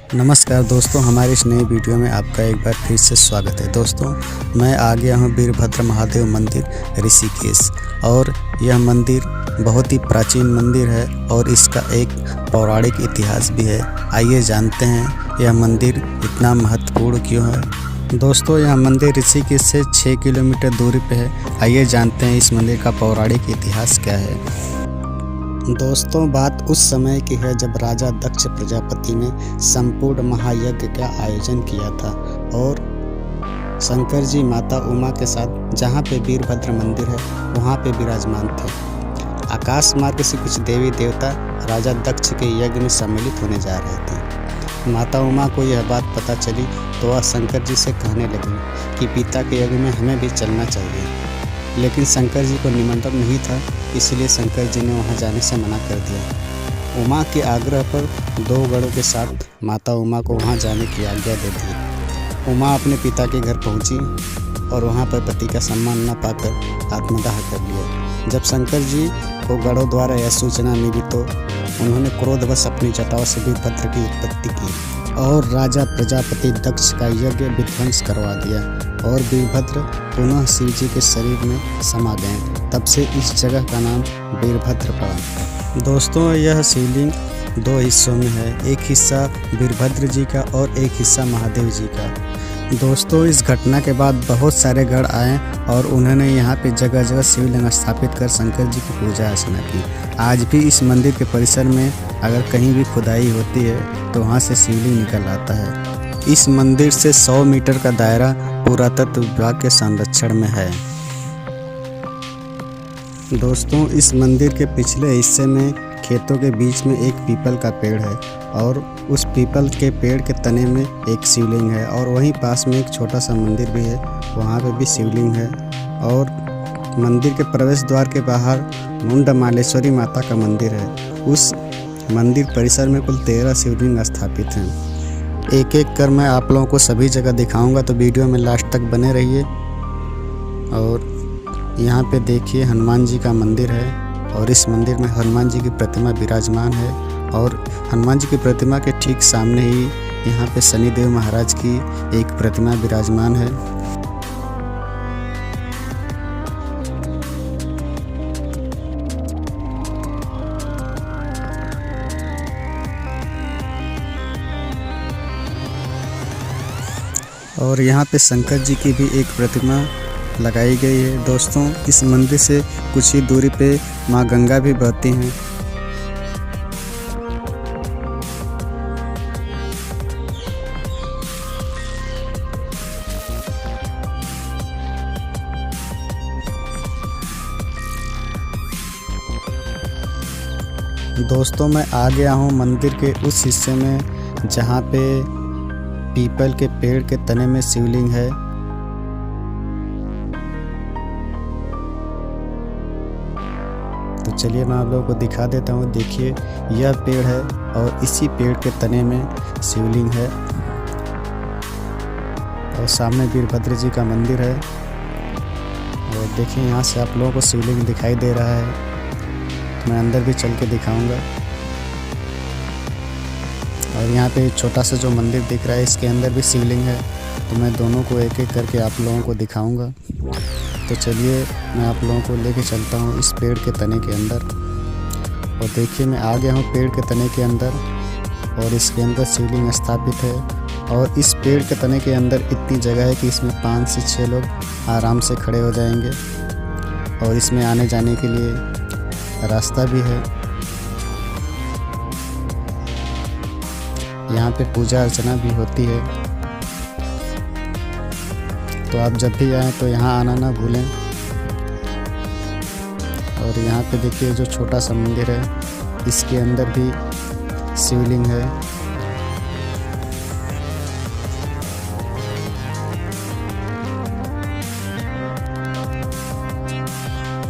नमस्कार दोस्तों, हमारी इस नई वीडियो में आपका एक बार फिर से स्वागत है। दोस्तों, मैं आ गया हूँ वीरभद्र महादेव मंदिर ऋषिकेश। और यह मंदिर बहुत ही प्राचीन मंदिर है और इसका एक पौराणिक इतिहास भी है। आइए जानते हैं यह मंदिर इतना महत्वपूर्ण क्यों है। दोस्तों, यह मंदिर ऋषिकेश से 6 किलोमीटर दूरी पे है। आइए जानते हैं इस मंदिर का पौराणिक इतिहास क्या है। दोस्तों, बात उस समय की है जब राजा दक्ष प्रजापति ने संपूर्ण महायज्ञ का आयोजन किया था और शंकर जी माता उमा के साथ जहाँ पे वीरभद्र मंदिर है वहाँ पे विराजमान थे। आकाश मार्ग से कुछ देवी देवता राजा दक्ष के यज्ञ में सम्मिलित होने जा रहे थे। माता उमा को यह बात पता चली तो वह शंकर जी से कहने लगी कि पिता के यज्ञ में हमें भी चलना चाहिए, लेकिन शंकर जी को निमंत्रण नहीं था, इसलिए शंकर जी ने वहां जाने से मना कर दिया। उमा के आग्रह पर 2 गणों के साथ माता उमा को वहां जाने की आज्ञा दे दी। उमा अपने पिता के घर पहुंची और वहां पर पति का सम्मान न पाकर आत्मदाह कर लिया। जब शंकर जी को गणों द्वारा यह सूचना मिली तो उन्होंने क्रोधवश अपनी जटाओं से वीरभद्र की उत्पत्ति की और राजा प्रजापति दक्ष का यज्ञ विध्वंस करवा दिया और वीरभद्र पुनः शिव जी के शरीर में समा गए। तब से इस जगह का नाम वीरभद्र पड़ा। दोस्तों, यह शिवलिंग 2 हिस्सों में है। एक हिस्सा वीरभद्र जी का और एक हिस्सा महादेव जी का। दोस्तों, इस घटना के बाद बहुत सारे गण आए और उन्होंने यहाँ पे जगह जगह शिवलिंग स्थापित कर शंकर जी की पूजा अर्चना की। आज भी इस मंदिर के परिसर में अगर कहीं भी खुदाई होती है तो वहाँ से शिवलिंग निकल आता है। इस मंदिर से 100 मीटर का दायरा पुरातत्व विभाग के संरक्षण में है। दोस्तों, इस मंदिर के पिछले हिस्से में खेतों के बीच में एक पीपल का पेड़ है और उस पीपल के पेड़ के तने में एक शिवलिंग है और वहीं पास में एक छोटा सा मंदिर भी है, वहाँ पे भी शिवलिंग है। और मंदिर के प्रवेश द्वार के बाहर मुंडमालेश्वरी माता का मंदिर है। उस मंदिर परिसर में कुल 13 शिवलिंग स्थापित हैं। एक एक कर मैं आप लोगों को सभी जगह दिखाऊंगा, तो वीडियो में लास्ट तक बने रहिए। और यहाँ पे देखिए हनुमान जी का मंदिर है और इस मंदिर में हनुमान जी की प्रतिमा विराजमान है और हनुमान जी की प्रतिमा के ठीक सामने ही यहाँ पे शनिदेव महाराज की एक प्रतिमा विराजमान है। और यहाँ पे शंकर जी की भी एक प्रतिमा लगाई गई है। दोस्तों, इस मंदिर से कुछ ही दूरी पे माँ गंगा भी बहती हैं। दोस्तों, मैं आ गया हूँ मंदिर के उस हिस्से में जहाँ पे पीपल के पेड़ के तने में शिवलिंग है। तो चलिए मैं आप लोगों को दिखा देता हूँ। देखिए, यह पेड़ है और इसी पेड़ के तने में शिवलिंग है और सामने वीरभद्र जी का मंदिर है। और देखिए, यहाँ से आप लोगों को शिवलिंग दिखाई दे रहा है। मैं अंदर भी चल के दिखाऊंगा। और यहाँ पे छोटा सा जो मंदिर दिख रहा है इसके अंदर भी शिवलिंग है, तो मैं दोनों को एक एक करके आप लोगों को दिखाऊंगा। तो चलिए मैं आप लोगों को लेके चलता हूँ इस पेड़ के तने के अंदर। और देखिए, मैं आ गया हूँ पेड़ के तने के अंदर और इसके अंदर शिवलिंग स्थापित है। और इस पेड़ के तने के अंदर इतनी जगह है कि इसमें 5 से 6 लोग आराम से खड़े हो जाएंगे। और इसमें आने जाने के लिए रास्ता भी है। यहाँ पे पूजा अर्चना भी होती है, तो आप जब भी आएँ तो यहाँ आना ना भूलें। और यहाँ पे देखिए जो छोटा सा मंदिर है इसके अंदर भी शिवलिंग है।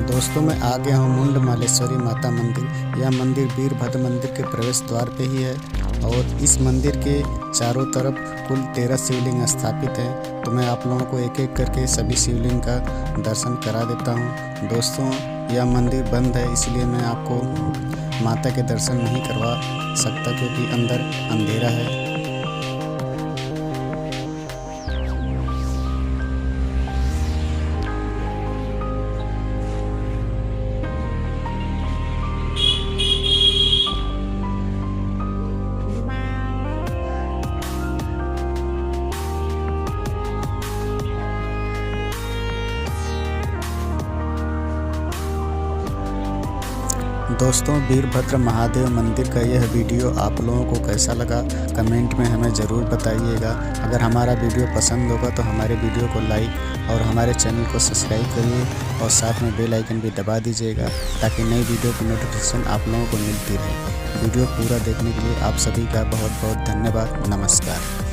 दोस्तों, मैं आ गया हूँ मुंडमालेश्वरी माता मंदिर। यह मंदिर वीरभद्र मंदिर के प्रवेश द्वार पे ही है और इस मंदिर के चारों तरफ कुल 13 शिवलिंग स्थापित हैं। तो मैं आप लोगों को एक एक करके सभी शिवलिंग का दर्शन करा देता हूँ। दोस्तों, यह मंदिर बंद है, इसलिए मैं आपको माता के दर्शन नहीं करवा सकता क्योंकि अंदर अंधेरा है। दोस्तों, वीरभद्र महादेव मंदिर का यह वीडियो आप लोगों को कैसा लगा कमेंट में हमें ज़रूर बताइएगा। अगर हमारा वीडियो पसंद होगा तो हमारे वीडियो को लाइक और हमारे चैनल को सब्सक्राइब करिए और साथ में बेल आइकन भी दबा दीजिएगा ताकि नई वीडियो की नोटिफिकेशन आप लोगों को मिलती रहे। वीडियो पूरा देखने के लिए आप सभी का बहुत बहुत धन्यवाद। नमस्कार।